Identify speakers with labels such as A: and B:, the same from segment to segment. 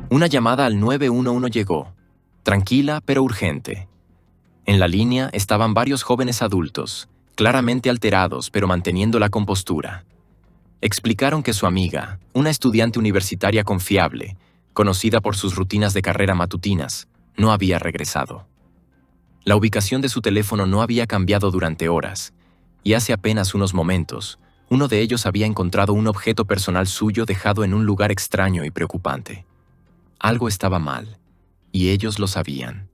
A: Una llamada al 911 llegó, tranquila pero urgente. En la línea estaban varios jóvenes adultos, claramente alterados pero manteniendo la compostura. Explicaron que su amiga, una estudiante universitaria confiable, conocida por sus rutinas de carrera matutinas, no había regresado. La ubicación de su teléfono no había cambiado durante horas, y hace apenas unos momentos, uno de ellos había encontrado un objeto personal suyo dejado en un lugar extraño y preocupante. Algo estaba mal, y ellos lo sabían.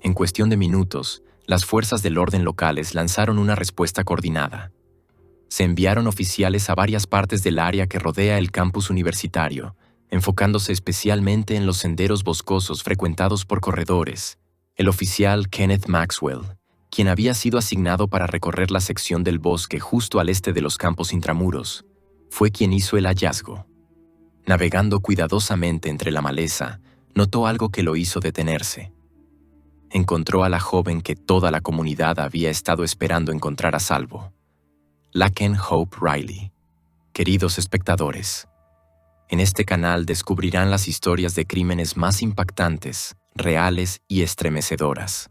A: En cuestión de minutos, las fuerzas del orden locales lanzaron una respuesta coordinada. Se enviaron oficiales a varias partes del área que rodea el campus universitario, enfocándose especialmente en los senderos boscosos frecuentados por corredores. El oficial Kenneth Maxwell, quien había sido asignado para recorrer la sección del bosque justo al este de los campos intramuros, fue quien hizo el hallazgo. Navegando cuidadosamente entre la maleza, notó algo que lo hizo detenerse. Encontró a la joven que toda la comunidad había estado esperando encontrar a salvo. Laken Hope Riley. Queridos espectadores, en este canal descubrirán las historias de crímenes más impactantes, reales y estremecedoras.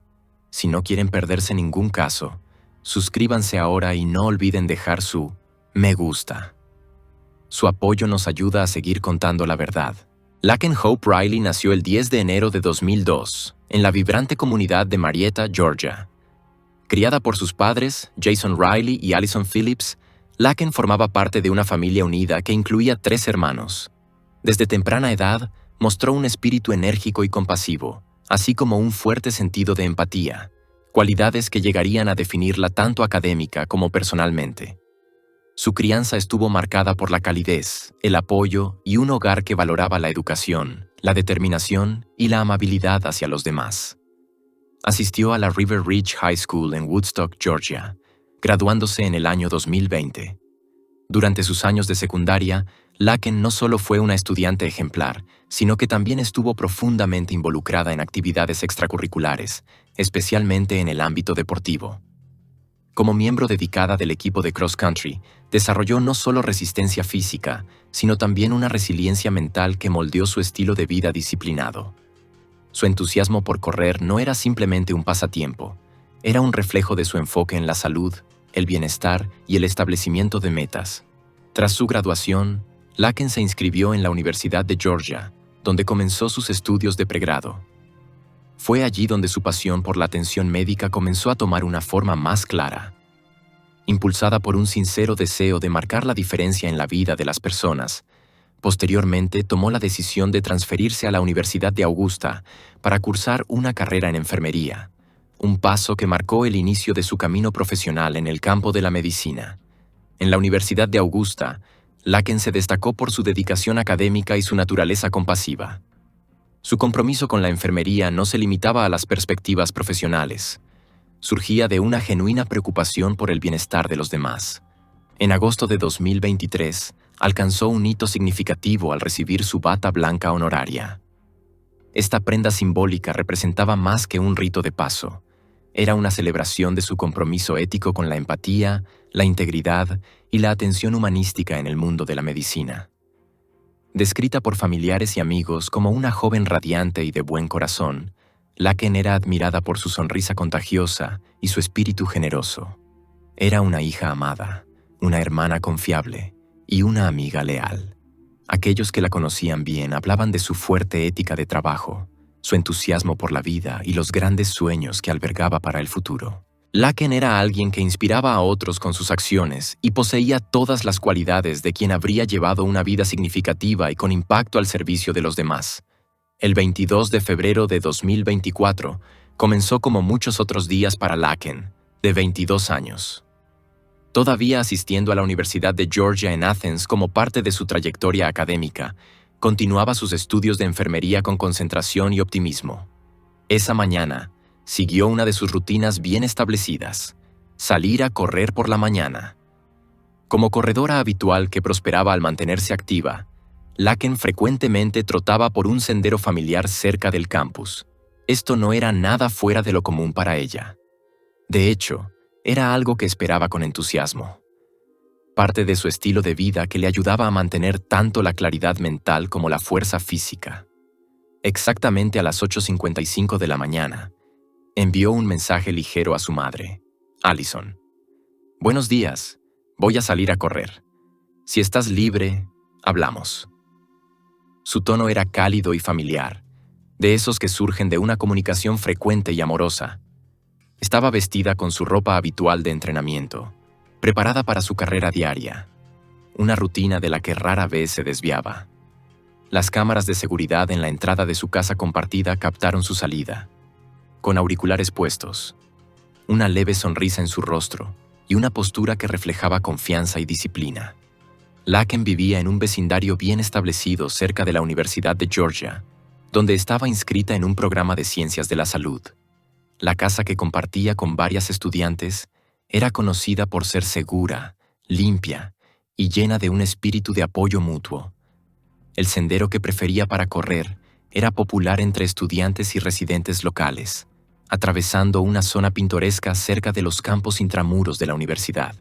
A: Si no quieren perderse ningún caso, suscríbanse ahora y no olviden dejar su me gusta. Su apoyo nos ayuda a seguir contando la verdad. Laken Hope Riley nació el 10 de enero de 2002, en la vibrante comunidad de Marietta, Georgia. Criada por sus padres, Jason Riley y Allison Phillips, Laken formaba parte de una familia unida que incluía 3 hermanos. Desde temprana edad, mostró un espíritu enérgico y compasivo, así como un fuerte sentido de empatía, cualidades que llegarían a definirla tanto académica como personalmente. Su crianza estuvo marcada por la calidez, el apoyo y un hogar que valoraba la educación, la determinación y la amabilidad hacia los demás. Asistió a la River Ridge High School en Woodstock, Georgia, graduándose en el año 2020. Durante sus años de secundaria, Laken no solo fue una estudiante ejemplar, sino que también estuvo profundamente involucrada en actividades extracurriculares, especialmente en el ámbito deportivo. Como miembro dedicada del equipo de cross country, desarrolló no solo resistencia física, sino también una resiliencia mental que moldeó su estilo de vida disciplinado. Su entusiasmo por correr no era simplemente un pasatiempo, era un reflejo de su enfoque en la salud, el bienestar y el establecimiento de metas. Tras su graduación, Laken se inscribió en la Universidad de Georgia, donde comenzó sus estudios de pregrado. Fue allí donde su pasión por la atención médica comenzó a tomar una forma más clara. Impulsada por un sincero deseo de marcar la diferencia en la vida de las personas, posteriormente tomó la decisión de transferirse a la Universidad de Augusta para cursar una carrera en enfermería, un paso que marcó el inicio de su camino profesional en el campo de la medicina. En la Universidad de Augusta, Laken se destacó por su dedicación académica y su naturaleza compasiva. Su compromiso con la enfermería no se limitaba a las perspectivas profesionales. Surgía de una genuina preocupación por el bienestar de los demás. En agosto de 2023, alcanzó un hito significativo al recibir su bata blanca honoraria. Esta prenda simbólica representaba más que un rito de paso. Era una celebración de su compromiso ético con la empatía, la integridad y la atención humanística en el mundo de la medicina. Descrita por familiares y amigos como una joven radiante y de buen corazón, Laken era admirada por su sonrisa contagiosa y su espíritu generoso. Era una hija amada, una hermana confiable y una amiga leal. Aquellos que la conocían bien hablaban de su fuerte ética de trabajo, su entusiasmo por la vida y los grandes sueños que albergaba para el futuro. Laken era alguien que inspiraba a otros con sus acciones y poseía todas las cualidades de quien habría llevado una vida significativa y con impacto al servicio de los demás. El 22 de febrero de 2024 comenzó como muchos otros días para Laken, de 22 años. Todavía asistiendo a la Universidad de Georgia en Athens como parte de su trayectoria académica, continuaba sus estudios de enfermería con concentración y optimismo. Esa mañana, siguió una de sus rutinas bien establecidas: salir a correr por la mañana. Como corredora habitual que prosperaba al mantenerse activa, Laken frecuentemente trotaba por un sendero familiar cerca del campus. Esto no era nada fuera de lo común para ella. De hecho, era algo que esperaba con entusiasmo. Parte de su estilo de vida que le ayudaba a mantener tanto la claridad mental como la fuerza física. Exactamente a las 8:55 de la mañana, envió un mensaje ligero a su madre, Allison. Buenos días, voy a salir a correr. Si estás libre, hablamos. Su tono era cálido y familiar, de esos que surgen de una comunicación frecuente y amorosa. Estaba vestida con su ropa habitual de entrenamiento, preparada para su carrera diaria, una rutina de la que rara vez se desviaba. Las cámaras de seguridad en la entrada de su casa compartida captaron su salida, con auriculares puestos, una leve sonrisa en su rostro y una postura que reflejaba confianza y disciplina. Laken vivía en un vecindario bien establecido cerca de la Universidad de Georgia, donde estaba inscrita en un programa de ciencias de la salud. La casa que compartía con varias estudiantes era conocida por ser segura, limpia y llena de un espíritu de apoyo mutuo. El sendero que prefería para correr era popular entre estudiantes y residentes locales, atravesando una zona pintoresca cerca de los campos intramuros de la universidad.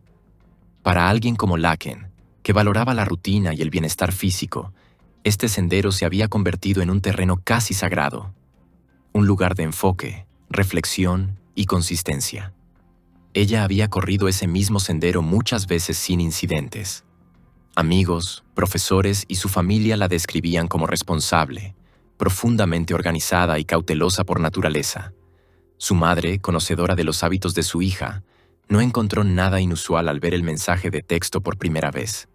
A: Para alguien como Laken, que valoraba la rutina y el bienestar físico, este sendero se había convertido en un terreno casi sagrado, un lugar de enfoque, reflexión y consistencia. Ella había corrido ese mismo sendero muchas veces sin incidentes. Amigos, profesores y su familia la describían como responsable, profundamente organizada y cautelosa por naturaleza. Su madre, conocedora de los hábitos de su hija, no encontró nada inusual al ver el mensaje de texto por primera vez.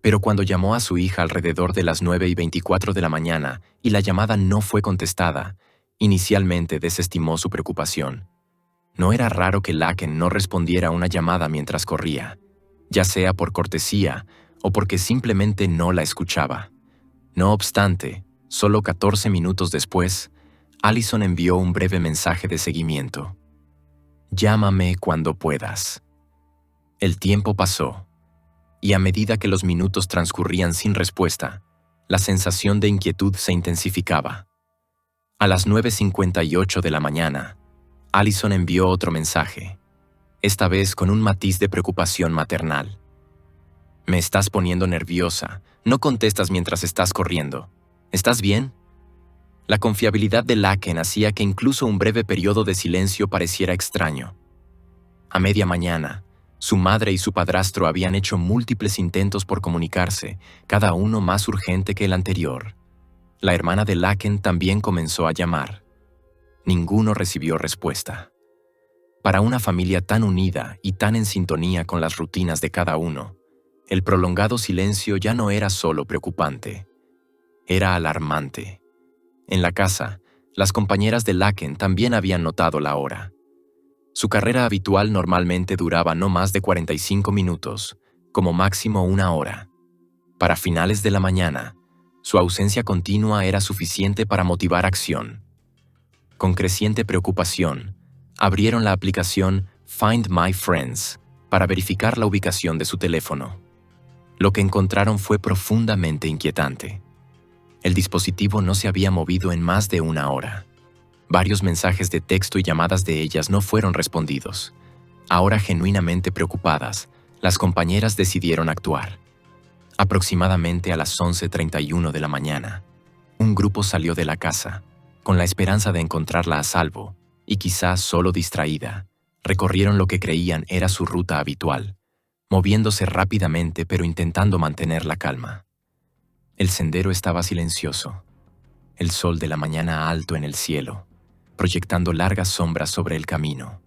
A: Pero cuando llamó a su hija alrededor de las 9:24 de la mañana y la llamada no fue contestada, inicialmente desestimó su preocupación. No era raro que Laken no respondiera a una llamada mientras corría, ya sea por cortesía o porque simplemente no la escuchaba. No obstante, solo 14 minutos después, Allison envió un breve mensaje de seguimiento. Llámame cuando puedas. El tiempo pasó, y a medida que los minutos transcurrían sin respuesta, la sensación de inquietud se intensificaba. A las 9:58 de la mañana, Allison envió otro mensaje, esta vez con un matiz de preocupación maternal. Me estás poniendo nerviosa. No contestas mientras estás corriendo. ¿Estás bien? La confiabilidad de Laken hacía que incluso un breve periodo de silencio pareciera extraño. A media mañana, su madre y su padrastro habían hecho múltiples intentos por comunicarse, cada uno más urgente que el anterior. La hermana de Laken también comenzó a llamar. Ninguno recibió respuesta. Para una familia tan unida y tan en sintonía con las rutinas de cada uno, el prolongado silencio ya no era solo preocupante, era alarmante. En la casa, las compañeras de Laken también habían notado la hora. Su carrera habitual normalmente duraba no más de 45 minutos, como máximo 1 hora. Para finales de la mañana, su ausencia continua era suficiente para motivar acción. Con creciente preocupación, abrieron la aplicación Find My Friends para verificar la ubicación de su teléfono. Lo que encontraron fue profundamente inquietante. El dispositivo no se había movido en más de 1 hora. Varios mensajes de texto y llamadas de ellas no fueron respondidos. Ahora genuinamente preocupadas, las compañeras decidieron actuar. Aproximadamente a las 11:31 de la mañana, un grupo salió de la casa, con la esperanza de encontrarla a salvo, y quizás solo distraída. Recorrieron lo que creían era su ruta habitual, moviéndose rápidamente pero intentando mantener la calma. El sendero estaba silencioso, el sol de la mañana alto en el cielo, proyectando largas sombras sobre el camino.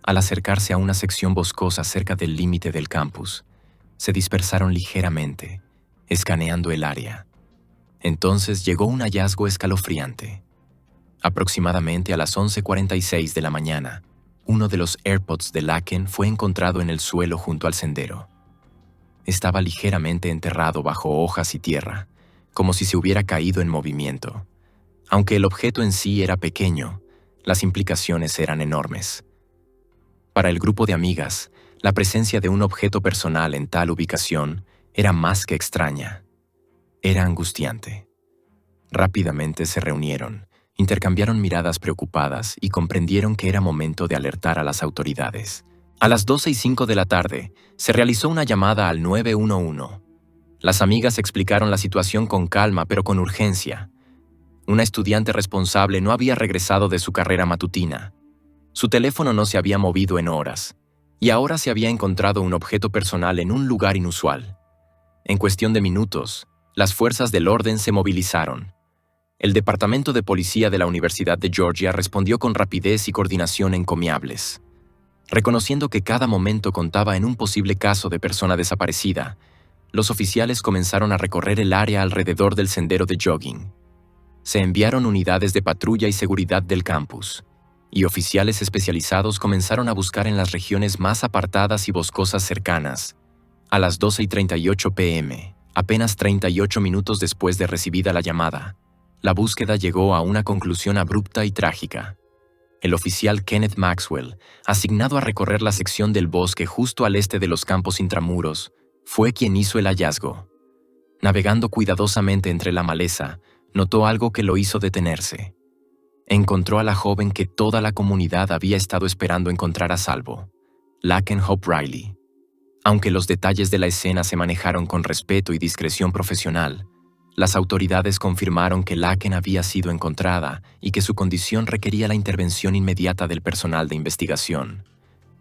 A: Al acercarse a una sección boscosa cerca del límite del campus, se dispersaron ligeramente, escaneando el área. Entonces llegó un hallazgo escalofriante. Aproximadamente a las 11:46 de la mañana, uno de los AirPods de Laken fue encontrado en el suelo junto al sendero. Estaba ligeramente enterrado bajo hojas y tierra, como si se hubiera caído en movimiento. Aunque el objeto en sí era pequeño, las implicaciones eran enormes. Para el grupo de amigas, la presencia de un objeto personal en tal ubicación era más que extraña. Era angustiante. Rápidamente se reunieron, intercambiaron miradas preocupadas y comprendieron que era momento de alertar a las autoridades. A las 12:05 de la tarde, se realizó una llamada al 911. Las amigas explicaron la situación con calma pero con urgencia. Una estudiante responsable no había regresado de su carrera matutina. Su teléfono no se había movido en horas, y ahora se había encontrado un objeto personal en un lugar inusual. En cuestión de minutos, las fuerzas del orden se movilizaron. El Departamento de Policía de la Universidad de Georgia respondió con rapidez y coordinación encomiables. Reconociendo que cada momento contaba en un posible caso de persona desaparecida, los oficiales comenzaron a recorrer el área alrededor del sendero de jogging. Se enviaron unidades de patrulla y seguridad del campus, y oficiales especializados comenzaron a buscar en las regiones más apartadas y boscosas cercanas. A las 12:38 p.m., apenas 38 minutos después de recibida la llamada, la búsqueda llegó a una conclusión abrupta y trágica. El oficial Kenneth Maxwell, asignado a recorrer la sección del bosque justo al este de los campos intramuros, fue quien hizo el hallazgo. Navegando cuidadosamente entre la maleza, notó algo que lo hizo detenerse. Encontró a la joven que toda la comunidad había estado esperando encontrar a salvo, Laken Hope Riley. Aunque los detalles de la escena se manejaron con respeto y discreción profesional, las autoridades confirmaron que Laken había sido encontrada y que su condición requería la intervención inmediata del personal de investigación.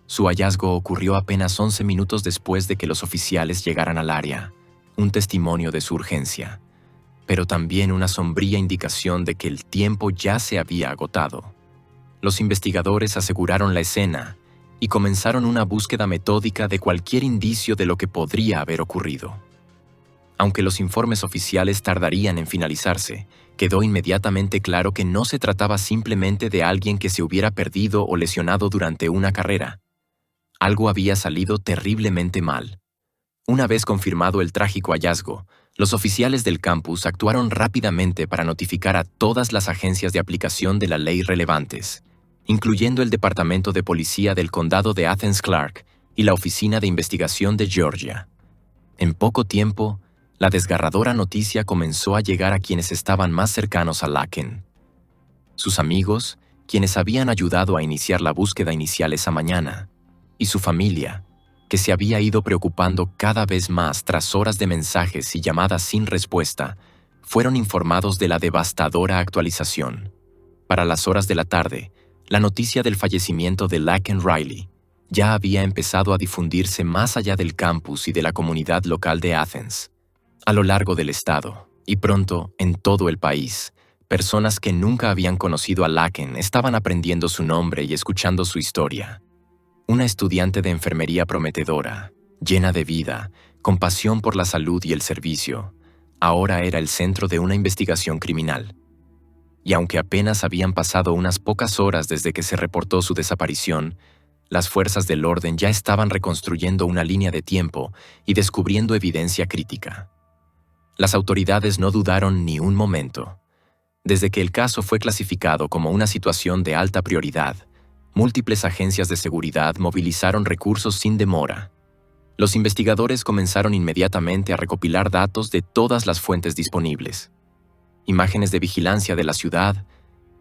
A: Su hallazgo ocurrió apenas 11 minutos después de que los oficiales llegaran al área, un testimonio de su urgencia, pero también una sombría indicación de que el tiempo ya se había agotado. Los investigadores aseguraron la escena y comenzaron una búsqueda metódica de cualquier indicio de lo que podría haber ocurrido. Aunque los informes oficiales tardarían en finalizarse, quedó inmediatamente claro que no se trataba simplemente de alguien que se hubiera perdido o lesionado durante una carrera. Algo había salido terriblemente mal. Una vez confirmado el trágico hallazgo, los oficiales del campus actuaron rápidamente para notificar a todas las agencias de aplicación de la ley relevantes, incluyendo el Departamento de Policía del Condado de Athens-Clarke y la Oficina de Investigación de Georgia. En poco tiempo, la desgarradora noticia comenzó a llegar a quienes estaban más cercanos a Laken. Sus amigos, quienes habían ayudado a iniciar la búsqueda inicial esa mañana, y su familia, que se había ido preocupando cada vez más tras horas de mensajes y llamadas sin respuesta, fueron informados de la devastadora actualización. Para las horas de la tarde, la noticia del fallecimiento de Laken Riley ya había empezado a difundirse más allá del campus y de la comunidad local de Athens. A lo largo del estado, y pronto en todo el país, personas que nunca habían conocido a Laken estaban aprendiendo su nombre y escuchando su historia. Una estudiante de enfermería prometedora, llena de vida, con pasión por la salud y el servicio, ahora era el centro de una investigación criminal. Y aunque apenas habían pasado unas pocas horas desde que se reportó su desaparición, las fuerzas del orden ya estaban reconstruyendo una línea de tiempo y descubriendo evidencia crítica. Las autoridades no dudaron ni un momento. Desde que el caso fue clasificado como una situación de alta prioridad, múltiples agencias de seguridad movilizaron recursos sin demora. Los investigadores comenzaron inmediatamente a recopilar datos de todas las fuentes disponibles. Imágenes de vigilancia de la ciudad,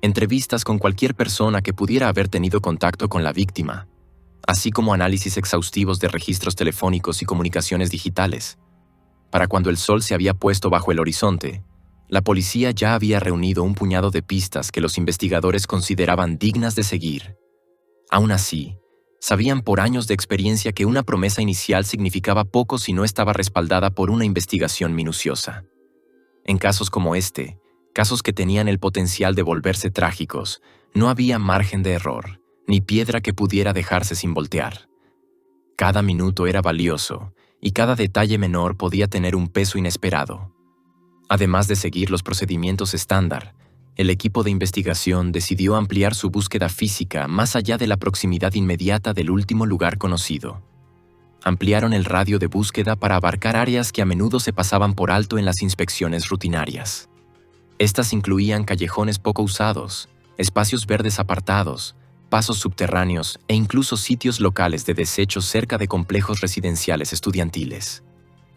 A: entrevistas con cualquier persona que pudiera haber tenido contacto con la víctima, así como análisis exhaustivos de registros telefónicos y comunicaciones digitales. Para cuando el sol se había puesto bajo el horizonte, la policía ya había reunido un puñado de pistas que los investigadores consideraban dignas de seguir. Aún así, sabían por años de experiencia que una promesa inicial significaba poco si no estaba respaldada por una investigación minuciosa. En casos como este, casos que tenían el potencial de volverse trágicos, no había margen de error, ni piedra que pudiera dejarse sin voltear. Cada minuto era valioso, y cada detalle menor podía tener un peso inesperado. Además de seguir los procedimientos estándar, el equipo de investigación decidió ampliar su búsqueda física más allá de la proximidad inmediata del último lugar conocido. Ampliaron el radio de búsqueda para abarcar áreas que a menudo se pasaban por alto en las inspecciones rutinarias. Estas incluían callejones poco usados, espacios verdes apartados, pasos subterráneos e incluso sitios locales de desechos cerca de complejos residenciales estudiantiles.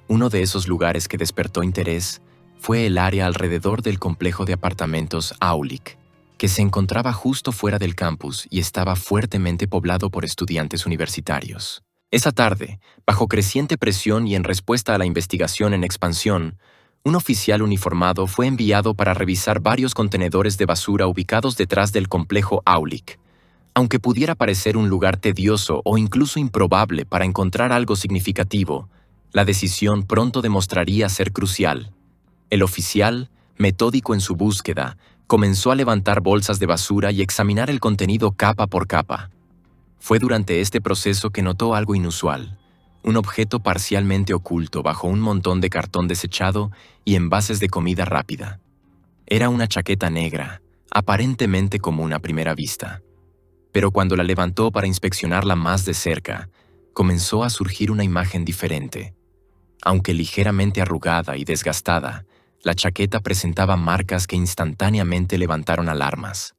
A: Uno de esos lugares que despertó interés fue el área alrededor del complejo de apartamentos Aulick, que se encontraba justo fuera del campus y estaba fuertemente poblado por estudiantes universitarios. Esa tarde, bajo creciente presión y en respuesta a la investigación en expansión, Un oficial uniformado fue enviado para revisar varios contenedores de basura ubicados detrás del complejo Aulik. Aunque pudiera parecer un lugar tedioso o incluso improbable para encontrar algo significativo, la decisión pronto demostraría ser crucial. El oficial, metódico en su búsqueda, comenzó a levantar bolsas de basura y examinar el contenido capa por capa. Fue durante este proceso que notó algo inusual: un objeto parcialmente oculto bajo un montón de cartón desechado y envases de comida rápida. Era una chaqueta negra, aparentemente común a primera vista. Pero cuando la levantó para inspeccionarla más de cerca, comenzó a surgir una imagen diferente. Aunque ligeramente arrugada y desgastada, la chaqueta presentaba marcas que instantáneamente levantaron alarmas.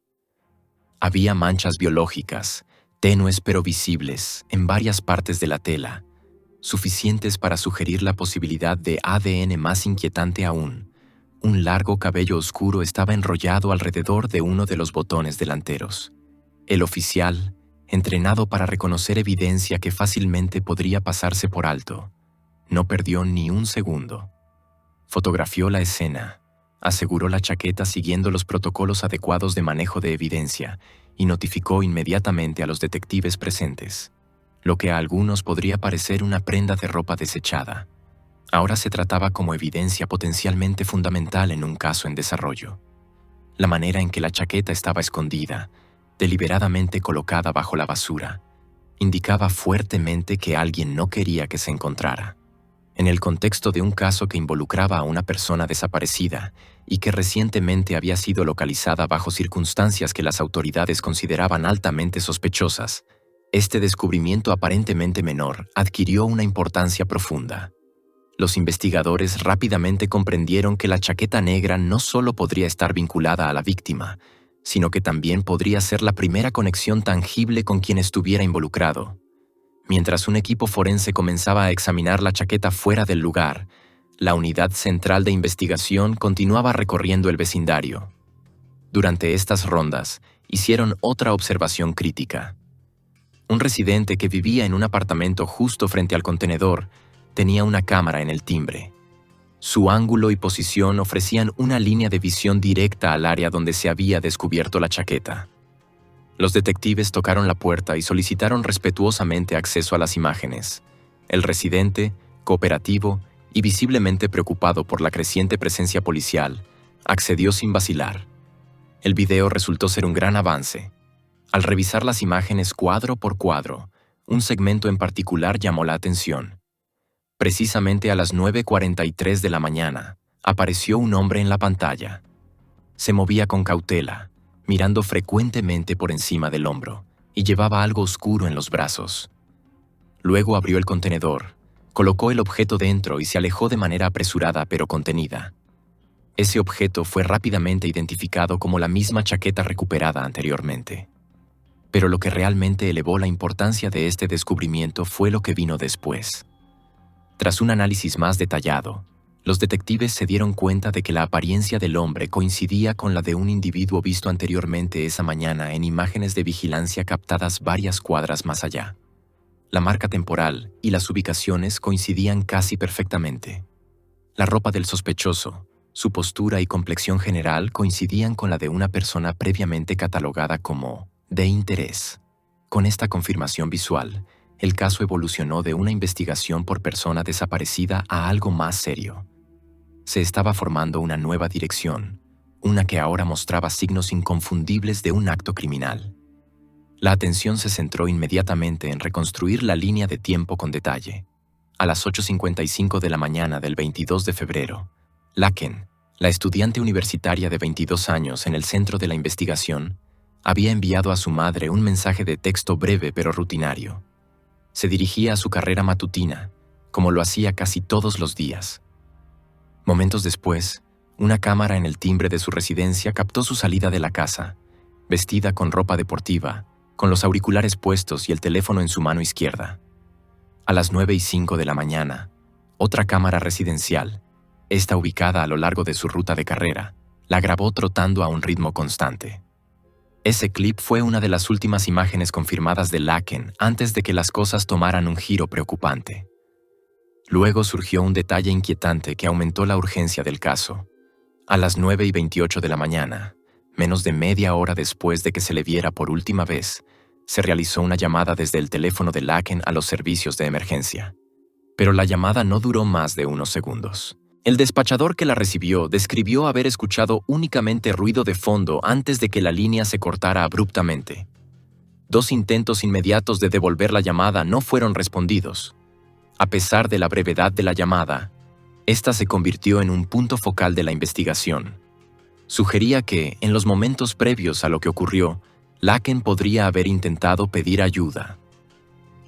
A: Había manchas biológicas, tenues pero visibles, en varias partes de la tela, suficientes para sugerir la posibilidad de ADN más inquietante aún. Un largo cabello oscuro estaba enrollado alrededor de uno de los botones delanteros. El oficial, entrenado para reconocer evidencia que fácilmente podría pasarse por alto, no perdió ni un segundo. Fotografió la escena, aseguró la chaqueta siguiendo los protocolos adecuados de manejo de evidencia y notificó inmediatamente a los detectives presentes. Lo que a algunos podría parecer una prenda de ropa desechada, ahora se trataba como evidencia potencialmente fundamental en un caso en desarrollo. La manera en que la chaqueta estaba escondida, deliberadamente colocada bajo la basura, indicaba fuertemente que alguien no quería que se encontrara. En el contexto de un caso que involucraba a una persona desaparecida y que recientemente había sido localizada bajo circunstancias que las autoridades consideraban altamente sospechosas, este descubrimiento aparentemente menor adquirió una importancia profunda. Los investigadores rápidamente comprendieron que la chaqueta negra no solo podría estar vinculada a la víctima, sino que también podría ser la primera conexión tangible con quien estuviera involucrado. Mientras un equipo forense comenzaba a examinar la chaqueta fuera del lugar, la Unidad Central de Investigación continuaba recorriendo el vecindario. Durante estas rondas, hicieron otra observación crítica. Un residente que vivía en un apartamento justo frente al contenedor tenía una cámara en el timbre. Su ángulo y posición ofrecían una línea de visión directa al área donde se había descubierto la chaqueta. Los detectives tocaron la puerta y solicitaron respetuosamente acceso a las imágenes. El residente, cooperativo y visiblemente preocupado por la creciente presencia policial, accedió sin vacilar. El video resultó ser un gran avance. Al revisar las imágenes cuadro por cuadro, un segmento en particular llamó la atención. Precisamente a las 9:43 de la mañana, apareció un hombre en la pantalla. Se movía con cautela, mirando frecuentemente por encima del hombro, y llevaba algo oscuro en los brazos. Luego abrió el contenedor, colocó el objeto dentro y se alejó de manera apresurada pero contenida. Ese objeto fue rápidamente identificado como la misma chaqueta recuperada anteriormente. Pero lo que realmente elevó la importancia de este descubrimiento fue lo que vino después. Tras un análisis más detallado, los detectives se dieron cuenta de que la apariencia del hombre coincidía con la de un individuo visto anteriormente esa mañana en imágenes de vigilancia captadas varias cuadras más allá. La marca temporal y las ubicaciones coincidían casi perfectamente. La ropa del sospechoso, su postura y complexión general coincidían con la de una persona previamente catalogada como de interés. Con esta confirmación visual, el caso evolucionó de una investigación por persona desaparecida a algo más serio. Se estaba formando una nueva dirección, una que ahora mostraba signos inconfundibles de un acto criminal. La atención se centró inmediatamente en reconstruir la línea de tiempo con detalle. A las 8:55 de la mañana del 22 de febrero, Laken, la estudiante universitaria de 22 años en el centro de la investigación, había enviado a su madre un mensaje de texto breve pero rutinario. Se dirigía a su carrera matutina, como lo hacía casi todos los días. Momentos después, una cámara en el timbre de su residencia captó su salida de la casa, vestida con ropa deportiva, con los auriculares puestos y el teléfono en su mano izquierda. A las 9:05 de la mañana, otra cámara residencial, esta ubicada a lo largo de su ruta de carrera, la grabó trotando a un ritmo constante. Ese clip fue una de las últimas imágenes confirmadas de Laken antes de que las cosas tomaran un giro preocupante. Luego surgió un detalle inquietante que aumentó la urgencia del caso. A las 9:28 de la mañana, menos de media hora después de que se le viera por última vez, se realizó una llamada desde el teléfono de Laken a los servicios de emergencia. Pero la llamada no duró más de unos segundos. El despachador que la recibió describió haber escuchado únicamente ruido de fondo antes de que la línea se cortara abruptamente. 2 intentos inmediatos de devolver la llamada no fueron respondidos. A pesar de la brevedad de la llamada, esta se convirtió en un punto focal de la investigación. Sugería que, en los momentos previos a lo que ocurrió, Laken podría haber intentado pedir ayuda.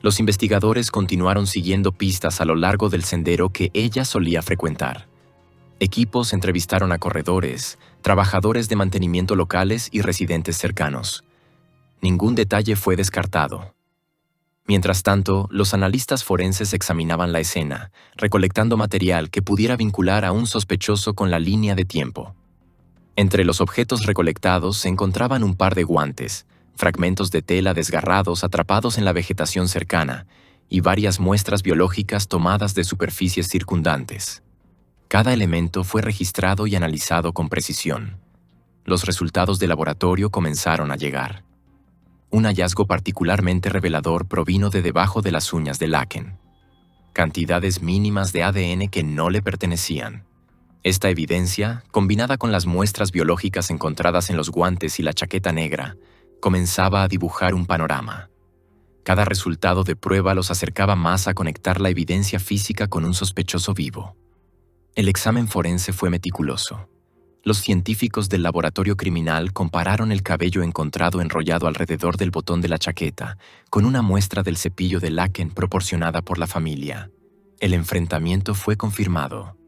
A: Los investigadores continuaron siguiendo pistas a lo largo del sendero que ella solía frecuentar. Equipos entrevistaron a corredores, trabajadores de mantenimiento locales y residentes cercanos. Ningún detalle fue descartado. Mientras tanto, los analistas forenses examinaban la escena, recolectando material que pudiera vincular a un sospechoso con la línea de tiempo. Entre los objetos recolectados se encontraban un par de guantes, fragmentos de tela desgarrados atrapados en la vegetación cercana y varias muestras biológicas tomadas de superficies circundantes. Cada elemento fue registrado y analizado con precisión. Los resultados de laboratorio comenzaron a llegar. Un hallazgo particularmente revelador provino de debajo de las uñas de Laken. Cantidades mínimas de ADN que no le pertenecían. Esta evidencia, combinada con las muestras biológicas encontradas en los guantes y la chaqueta negra, comenzaba a dibujar un panorama. Cada resultado de prueba los acercaba más a conectar la evidencia física con un sospechoso vivo. El examen forense fue meticuloso. Los científicos del laboratorio criminal compararon el cabello encontrado enrollado alrededor del botón de la chaqueta con una muestra del cepillo de Laken proporcionada por la familia. El enfrentamiento fue confirmado.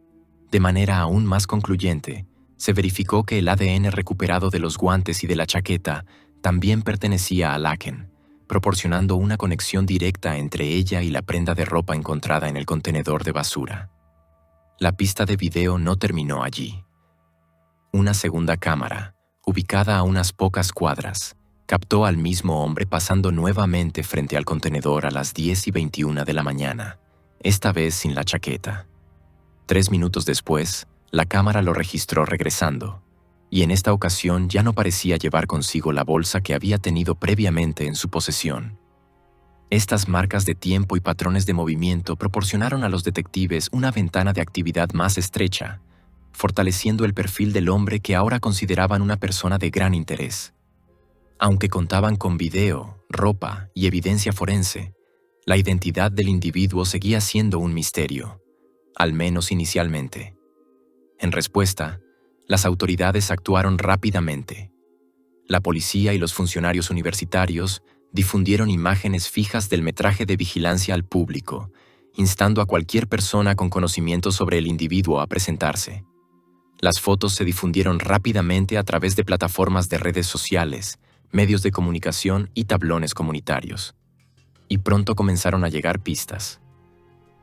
A: De manera aún más concluyente, se verificó que el ADN recuperado de los guantes y de la chaqueta también pertenecía a Laken, proporcionando una conexión directa entre ella y la prenda de ropa encontrada en el contenedor de basura. La pista de video no terminó allí. Una segunda cámara, ubicada a unas pocas cuadras, captó al mismo hombre pasando nuevamente frente al contenedor a las 10:21 de la mañana, esta vez sin la chaqueta. 3 minutos después, la cámara lo registró regresando, y en esta ocasión ya no parecía llevar consigo la bolsa que había tenido previamente en su posesión. Estas marcas de tiempo y patrones de movimiento proporcionaron a los detectives una ventana de actividad más estrecha, fortaleciendo el perfil del hombre que ahora consideraban una persona de gran interés. Aunque contaban con video, ropa y evidencia forense, la identidad del individuo seguía siendo un misterio, al menos inicialmente. En respuesta, las autoridades actuaron rápidamente. La policía y los funcionarios universitarios difundieron imágenes fijas del metraje de vigilancia al público, instando a cualquier persona con conocimiento sobre el individuo a presentarse. Las fotos se difundieron rápidamente a través de plataformas de redes sociales, medios de comunicación y tablones comunitarios. Y pronto comenzaron a llegar pistas.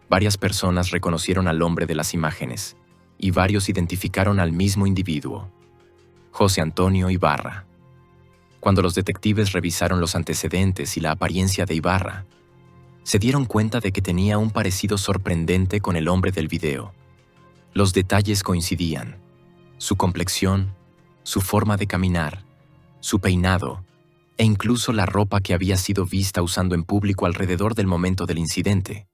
A: Varias personas reconocieron al hombre de las imágenes, y varios identificaron al mismo individuo, José Antonio Ibarra. Cuando los detectives revisaron los antecedentes y la apariencia de Ibarra, se dieron cuenta de que tenía un parecido sorprendente con el hombre del video. Los detalles coincidían: su complexión, su forma de caminar, su peinado e incluso la ropa que había sido vista usando en público alrededor del momento del incidente.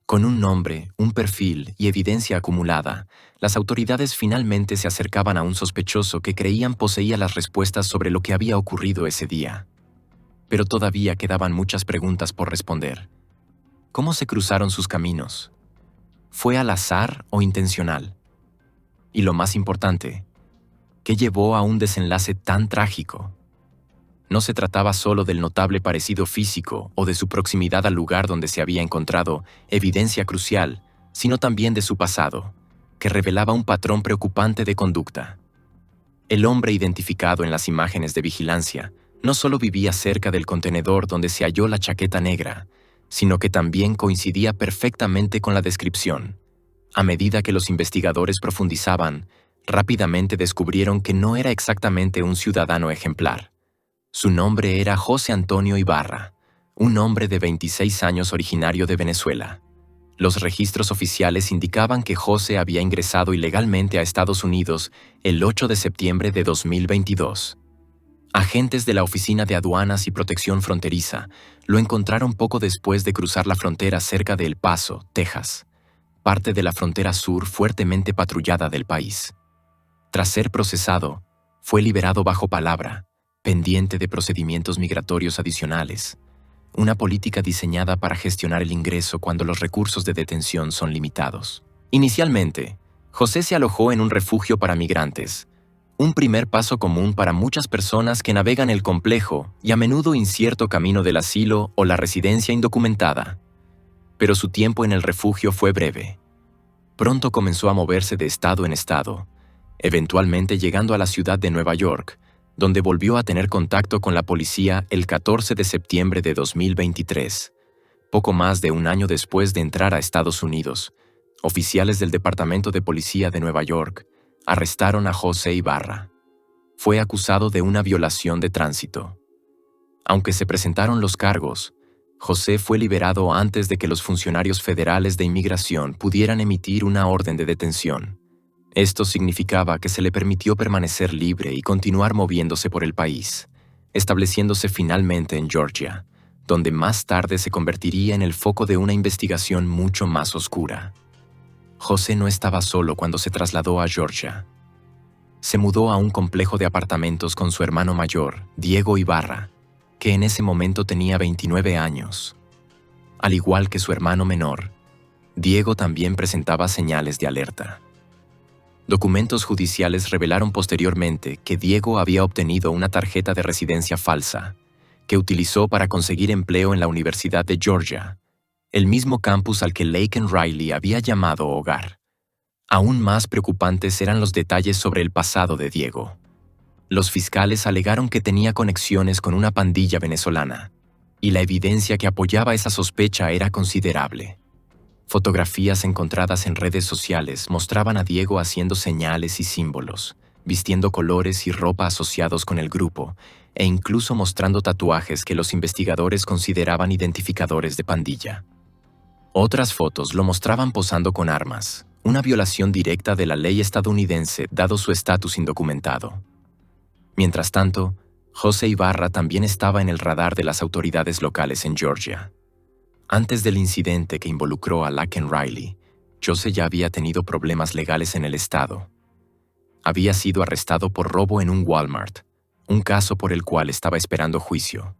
A: Con un nombre, un perfil y evidencia acumulada, las autoridades finalmente se acercaban a un sospechoso que creían poseía las respuestas sobre lo que había ocurrido ese día. Pero todavía quedaban muchas preguntas por responder. ¿Cómo se cruzaron sus caminos? ¿Fue al azar o intencional? Y lo más importante, ¿qué llevó a un desenlace tan trágico? No se trataba solo del notable parecido físico o de su proximidad al lugar donde se había encontrado evidencia crucial, sino también de su pasado, que revelaba un patrón preocupante de conducta. El hombre identificado en las imágenes de vigilancia no solo vivía cerca del contenedor donde se halló la chaqueta negra, sino que también coincidía perfectamente con la descripción. A medida que los investigadores profundizaban, rápidamente descubrieron que no era exactamente un ciudadano ejemplar. Su nombre era José Antonio Ibarra, un hombre de 26 años originario de Venezuela. Los registros oficiales indicaban que José había ingresado ilegalmente a Estados Unidos el 8 de septiembre de 2022. Agentes de la Oficina de Aduanas y Protección Fronteriza lo encontraron poco después de cruzar la frontera cerca de El Paso, Texas, parte de la frontera sur fuertemente patrullada del país. Tras ser procesado, fue liberado bajo palabra, pendiente de procedimientos migratorios adicionales, una política diseñada para gestionar el ingreso cuando los recursos de detención son limitados. Inicialmente, José se alojó en un refugio para migrantes, un primer paso común para muchas personas que navegan el complejo y a menudo incierto camino del asilo o la residencia indocumentada. Pero su tiempo en el refugio fue breve. Pronto comenzó a moverse de estado en estado, eventualmente llegando a la ciudad de Nueva York, donde volvió a tener contacto con la policía el 14 de septiembre de 2023, poco más de un año después de entrar a Estados Unidos. Oficiales del Departamento de Policía de Nueva York arrestaron a José Ibarra. Fue acusado de una violación de tránsito. Aunque se presentaron los cargos, José fue liberado antes de que los funcionarios federales de inmigración pudieran emitir una orden de detención. Esto significaba que se le permitió permanecer libre y continuar moviéndose por el país, estableciéndose finalmente en Georgia, donde más tarde se convertiría en el foco de una investigación mucho más oscura. José no estaba solo cuando se trasladó a Georgia. Se mudó a un complejo de apartamentos con su hermano mayor, Diego Ibarra, que en ese momento tenía 29 años. Al igual que su hermano menor, Diego también presentaba señales de alerta. Documentos judiciales revelaron posteriormente que Diego había obtenido una tarjeta de residencia falsa, que utilizó para conseguir empleo en la Universidad de Georgia, el mismo campus al que Laken Riley había llamado hogar. Aún más preocupantes eran los detalles sobre el pasado de Diego. Los fiscales alegaron que tenía conexiones con una pandilla venezolana, y la evidencia que apoyaba esa sospecha era considerable. Fotografías encontradas en redes sociales mostraban a Diego haciendo señales y símbolos, vistiendo colores y ropa asociados con el grupo, e incluso mostrando tatuajes que los investigadores consideraban identificadores de pandilla. Otras fotos lo mostraban posando con armas, una violación directa de la ley estadounidense dado su estatus indocumentado. Mientras tanto, José Ibarra también estaba en el radar de las autoridades locales en Georgia. Antes del incidente que involucró a Laken Riley, José ya había tenido problemas legales en el estado. Había sido arrestado por robo en un Walmart, un caso por el cual estaba esperando juicio.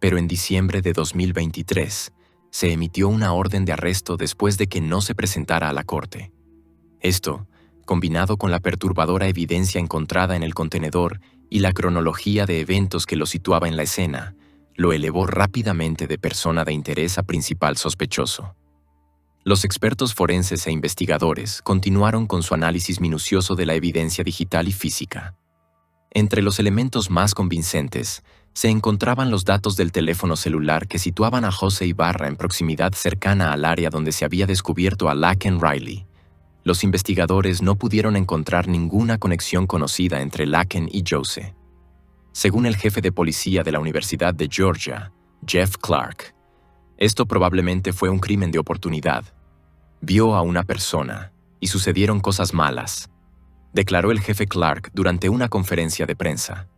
A: Pero en diciembre de 2023, se emitió una orden de arresto después de que no se presentara a la corte. Esto, combinado con la perturbadora evidencia encontrada en el contenedor y la cronología de eventos que lo situaba en la escena, lo elevó rápidamente de persona de interés a principal sospechoso. Los expertos forenses e investigadores continuaron con su análisis minucioso de la evidencia digital y física. Entre los elementos más convincentes, se encontraban los datos del teléfono celular que situaban a José Ibarra en proximidad cercana al área donde se había descubierto a Laken Riley. Los investigadores no pudieron encontrar ninguna conexión conocida entre Laken y José. Según el jefe de policía de la Universidad de Georgia, Jeff Clark, esto probablemente fue un crimen de oportunidad. Vio a una persona y sucedieron cosas malas, declaró el jefe Clark durante una conferencia de prensa.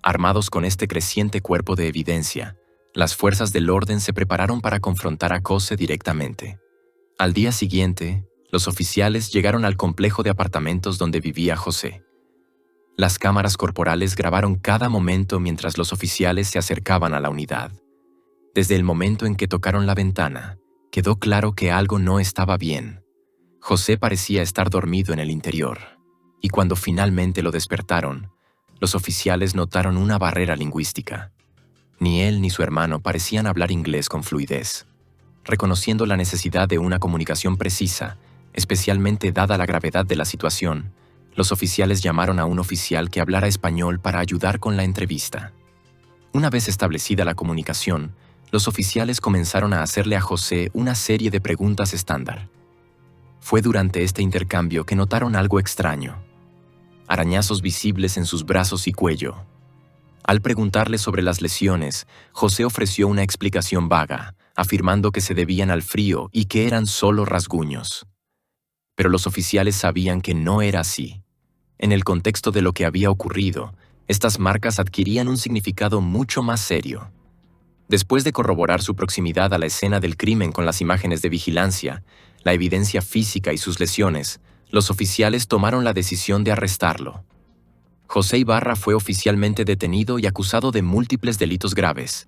A: Armados con este creciente cuerpo de evidencia, las fuerzas del orden se prepararon para confrontar a José directamente. Al día siguiente, los oficiales llegaron al complejo de apartamentos donde vivía José. Las cámaras corporales grabaron cada momento mientras los oficiales se acercaban a la unidad. Desde el momento en que tocaron la ventana, quedó claro que algo no estaba bien. José parecía estar dormido en el interior, y cuando finalmente lo despertaron, los oficiales notaron una barrera lingüística. Ni él ni su hermano parecían hablar inglés con fluidez. Reconociendo la necesidad de una comunicación precisa, especialmente dada la gravedad de la situación, los oficiales llamaron a un oficial que hablara español para ayudar con la entrevista. Una vez establecida la comunicación, los oficiales comenzaron a hacerle a José una serie de preguntas estándar. Fue durante este intercambio que notaron algo extraño: arañazos visibles en sus brazos y cuello. Al preguntarle sobre las lesiones, José ofreció una explicación vaga, afirmando que se debían al frío y que eran solo rasguños. Pero los oficiales sabían que no era así. En el contexto de lo que había ocurrido, estas marcas adquirían un significado mucho más serio. Después de corroborar su proximidad a la escena del crimen con las imágenes de vigilancia, la evidencia física y sus lesiones, los oficiales tomaron la decisión de arrestarlo. José Ibarra fue oficialmente detenido y acusado de múltiples delitos graves: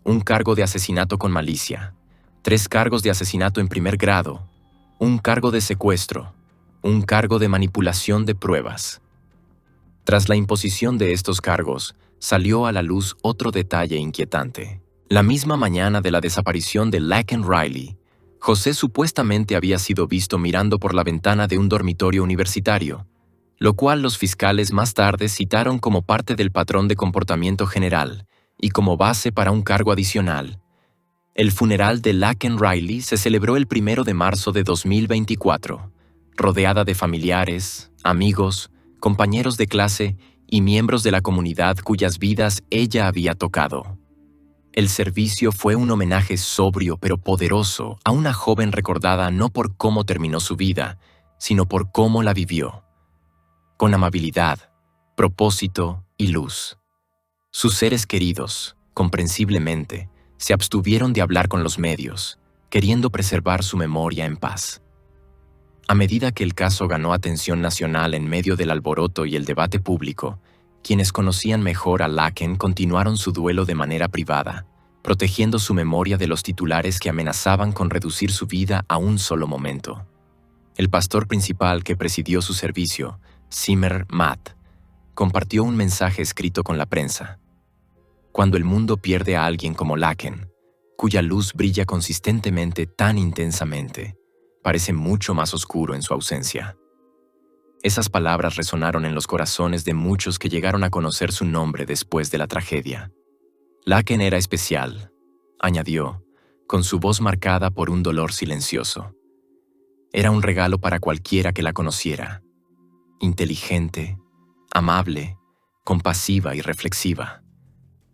A: un cargo de asesinato con malicia, 3 cargos de asesinato en primer grado, un cargo de secuestro, un cargo de manipulación de pruebas. Tras la imposición de estos cargos, salió a la luz otro detalle inquietante. La misma mañana de la desaparición de Laken Riley, José supuestamente había sido visto mirando por la ventana de un dormitorio universitario, lo cual los fiscales más tarde citaron como parte del patrón de comportamiento general y como base para un cargo adicional. El funeral de Laken Riley se celebró el 1 de marzo de 2024, rodeada de familiares, amigos, compañeros de clase y miembros de la comunidad cuyas vidas ella había tocado. El servicio fue un homenaje sobrio pero poderoso a una joven recordada no por cómo terminó su vida, sino por cómo la vivió. Con amabilidad, propósito y luz. Sus seres queridos, comprensiblemente, se abstuvieron de hablar con los medios, queriendo preservar su memoria en paz. A medida que el caso ganó atención nacional en medio del alboroto y el debate público, quienes conocían mejor a Laken continuaron su duelo de manera privada, protegiendo su memoria de los titulares que amenazaban con reducir su vida a un solo momento. El pastor principal que presidió su servicio, Zimmer Matt, compartió un mensaje escrito con la prensa. Cuando el mundo pierde a alguien como Laken, cuya luz brilla consistentemente tan intensamente, parece mucho más oscuro en su ausencia. Esas palabras resonaron en los corazones de muchos que llegaron a conocer su nombre después de la tragedia. Laken era especial, añadió, con su voz marcada por un dolor silencioso. Era un regalo para cualquiera que la conociera. Inteligente, amable, compasiva y reflexiva.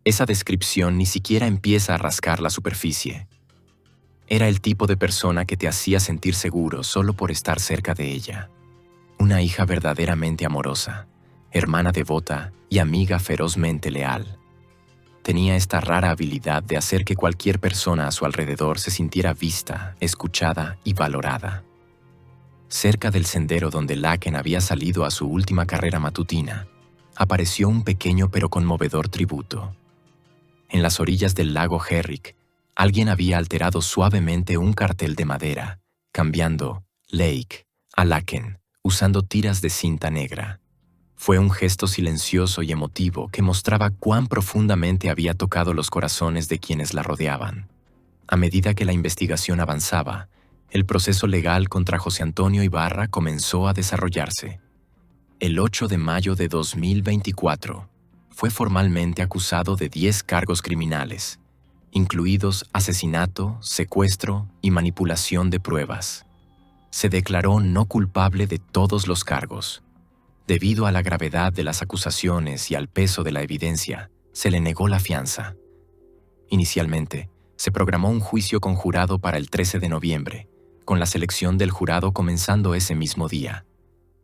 A: Esa descripción ni siquiera empieza a rascar la superficie. Era el tipo de persona que te hacía sentir seguro solo por estar cerca de ella. Una hija verdaderamente amorosa, hermana devota y amiga ferozmente leal. Tenía esta rara habilidad de hacer que cualquier persona a su alrededor se sintiera vista, escuchada y valorada. Cerca del sendero donde Laken había salido a su última carrera matutina, apareció un pequeño pero conmovedor tributo. En las orillas del lago Herrick, alguien había alterado suavemente un cartel de madera, cambiando Lake a Laken, usando tiras de cinta negra. Fue un gesto silencioso y emotivo que mostraba cuán profundamente había tocado los corazones de quienes la rodeaban. A medida que la investigación avanzaba, el proceso legal contra José Antonio Ibarra comenzó a desarrollarse. El 8 de mayo de 2024, fue formalmente acusado de 10 cargos criminales, incluidos asesinato, secuestro y manipulación de pruebas. Se declaró no culpable de todos los cargos. Debido a la gravedad de las acusaciones y al peso de la evidencia, se le negó la fianza. Inicialmente, se programó un juicio conjurado para el 13 de noviembre, con la selección del jurado comenzando ese mismo día.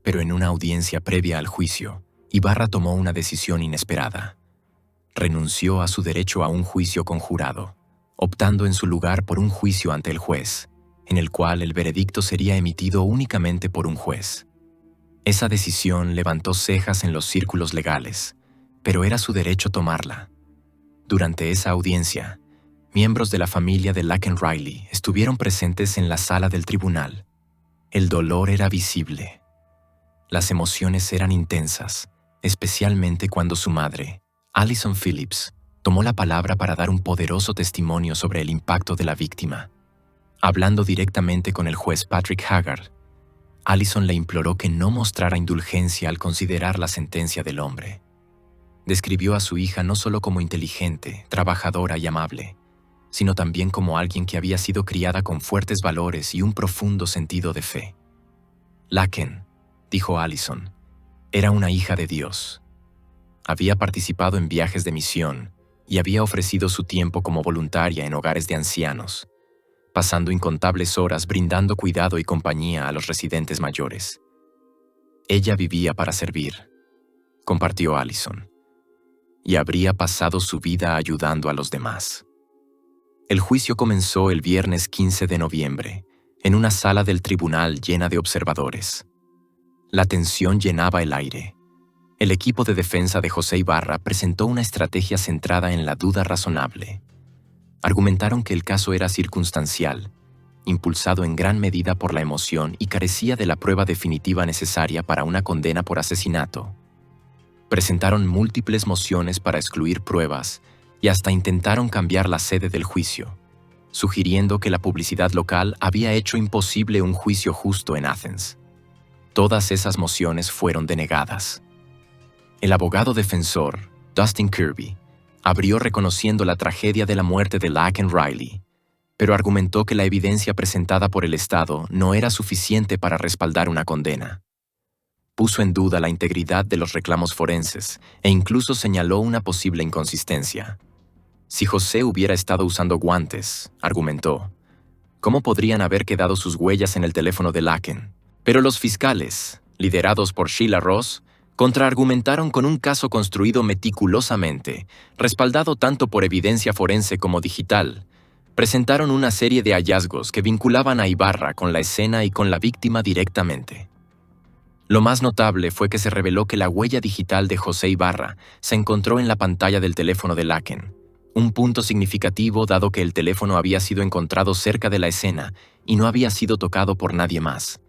A: Pero en una audiencia previa al juicio, Ibarra tomó una decisión inesperada. Renunció a su derecho a un juicio conjurado, optando en su lugar por un juicio ante el juez, en el cual el veredicto sería emitido únicamente por un juez. Esa decisión levantó cejas en los círculos legales, pero era su derecho tomarla. Durante esa audiencia, miembros de la familia de Laken Riley estuvieron presentes en la sala del tribunal. El dolor era visible. Las emociones eran intensas, especialmente cuando su madre, Allison Phillips, tomó la palabra para dar un poderoso testimonio sobre el impacto de la víctima. Hablando directamente con el juez Patrick Haggard, Allison le imploró que no mostrara indulgencia al considerar la sentencia del hombre. Describió a su hija no solo como inteligente, trabajadora y amable, sino también como alguien que había sido criada con fuertes valores y un profundo sentido de fe. Laken, dijo Allison, era una hija de Dios. Había participado en viajes de misión, y había ofrecido su tiempo como voluntaria en hogares de ancianos, pasando incontables horas brindando cuidado y compañía a los residentes mayores. Ella vivía para servir, compartió Allison, y habría pasado su vida ayudando a los demás. El juicio comenzó el viernes 15 de noviembre, en una sala del tribunal llena de observadores. La tensión llenaba el aire. El equipo de defensa de José Ibarra presentó una estrategia centrada en la duda razonable. Argumentaron que el caso era circunstancial, impulsado en gran medida por la emoción y carecía de la prueba definitiva necesaria para una condena por asesinato. Presentaron múltiples mociones para excluir pruebas y hasta intentaron cambiar la sede del juicio, sugiriendo que la publicidad local había hecho imposible un juicio justo en Athens. Todas esas mociones fueron denegadas. El abogado defensor, Dustin Kirby, abrió reconociendo la tragedia de la muerte de Laken Riley, pero argumentó que la evidencia presentada por el Estado no era suficiente para respaldar una condena. Puso en duda la integridad de los reclamos forenses e incluso señaló una posible inconsistencia. Si José hubiera estado usando guantes, argumentó, ¿cómo podrían haber quedado sus huellas en el teléfono de Laken? Pero los fiscales, liderados por Sheila Ross, contraargumentaron con un caso construido meticulosamente, respaldado tanto por evidencia forense como digital. Presentaron una serie de hallazgos que vinculaban a Ibarra con la escena y con la víctima directamente. Lo más notable fue que se reveló que la huella digital de José Ibarra se encontró en la pantalla del teléfono de Laken, un punto significativo dado que el teléfono había sido encontrado cerca de la escena y no había sido tocado por nadie más.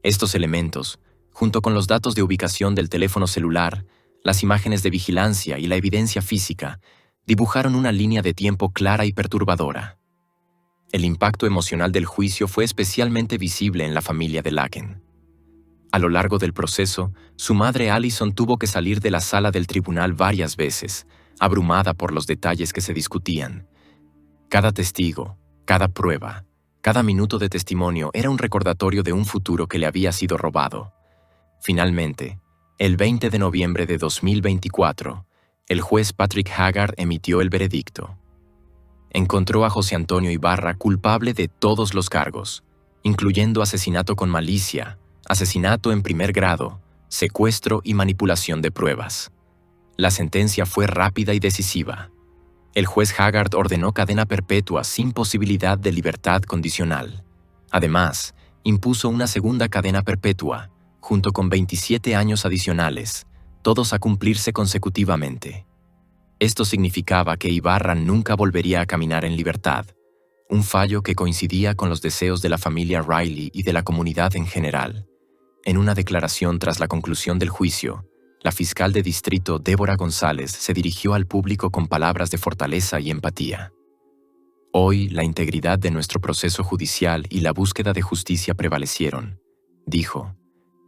A: Estos elementos, junto con los datos de ubicación del teléfono celular, las imágenes de vigilancia y la evidencia física, dibujaron una línea de tiempo clara y perturbadora. El impacto emocional del juicio fue especialmente visible en la familia de Laken. A lo largo del proceso, su madre Allison tuvo que salir de la sala del tribunal varias veces, abrumada por los detalles que se discutían. Cada testigo, cada prueba, cada minuto de testimonio era un recordatorio de un futuro que le había sido robado. Finalmente, el 20 de noviembre de 2024, el juez Patrick Haggard emitió el veredicto. Encontró a José Antonio Ibarra culpable de todos los cargos, incluyendo asesinato con malicia, asesinato en primer grado, secuestro y manipulación de pruebas. La sentencia fue rápida y decisiva. El juez Haggard ordenó cadena perpetua sin posibilidad de libertad condicional. Además, impuso una segunda cadena perpetua, junto con 27 años adicionales, todos a cumplirse consecutivamente. Esto significaba que Ibarra nunca volvería a caminar en libertad, un fallo que coincidía con los deseos de la familia Riley y de la comunidad en general. En una declaración tras la conclusión del juicio, la fiscal de distrito Débora González se dirigió al público con palabras de fortaleza y empatía. Hoy, la integridad de nuestro proceso judicial y la búsqueda de justicia prevalecieron, dijo.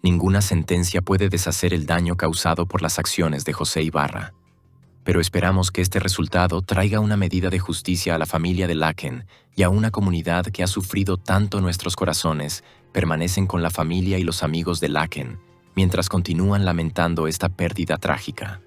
A: Ninguna sentencia puede deshacer el daño causado por las acciones de José Ibarra. Pero esperamos que este resultado traiga una medida de justicia a la familia de Laken y a una comunidad que ha sufrido tanto. Nuestros corazones permanecen con la familia y los amigos de Laken, mientras continúan lamentando esta pérdida trágica.